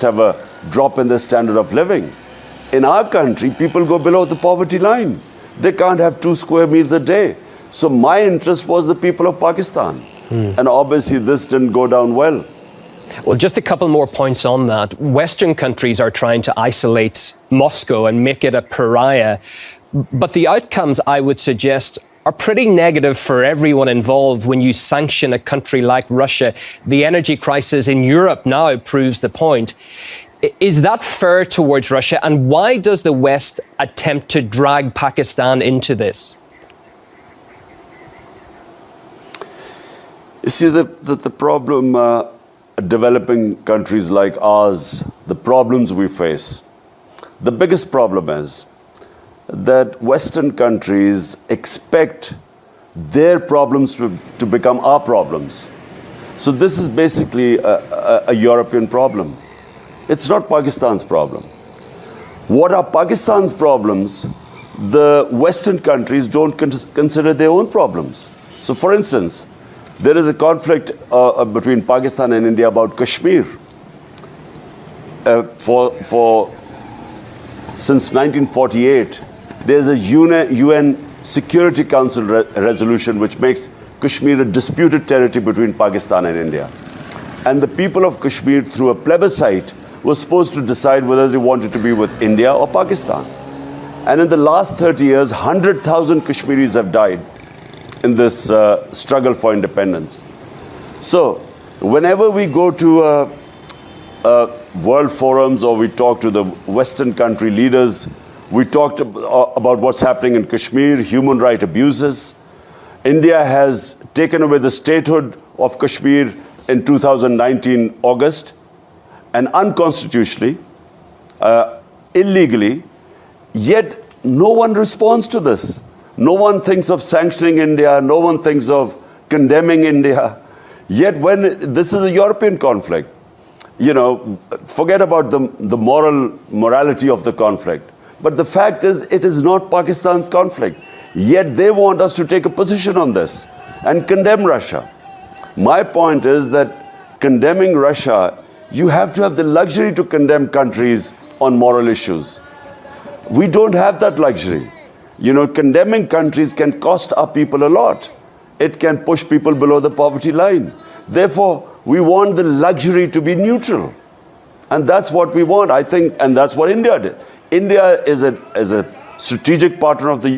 have a drop in their standard of living. In our country, people go below the poverty line. They can't have 2 square meals a day. So my interest was the people of Pakistan. And obviously this didn't go down well. Well, just a couple more points on that. Western countries are trying to isolate Moscow and make it a pariah. But the outcomes, I would suggest, are pretty negative for everyone involved when you sanction a country like Russia. The energy crisis in Europe now proves the point. Is that fair towards Russia? And why does the West attempt to drag Pakistan into this? You see, the problem, developing countries like ours, the problems we face, the biggest problem is that Western countries expect their problems to become our problems. So this is basically a European problem. It's not Pakistan's problem. What are Pakistan's problems? The Western countries don't consider their own problems. So for instance, there is a conflict between Pakistan and India about Kashmir. Since 1948, there's a UN Security Council resolution which makes Kashmir a disputed territory between Pakistan and India. And the people of Kashmir, through a plebiscite, were supposed to decide whether they wanted to be with India or Pakistan. And in the last 30 years, 100,000 Kashmiris have died in this struggle for independence. So whenever we go to world forums or we talk to the Western country leaders, we talked about what's happening in Kashmir, human rights abuses. India has taken away the statehood of Kashmir in 2019 August, and unconstitutionally, illegally, yet no one responds to this. No one thinks of sanctioning India, no one thinks of condemning India. Yet when this is a European conflict, you know, forget about the morality of the conflict. But the fact is, it is not Pakistan's conflict. Yet they want us to take a position on this and condemn Russia. My point is that condemning Russia, you have to have the luxury to condemn countries on moral issues. We don't have that luxury. You know, condemning countries can cost our people a lot. It can push people below the poverty line. Therefore, we want the luxury to be neutral. And that's what we want, I think, and that's what India did. India is a strategic partner of the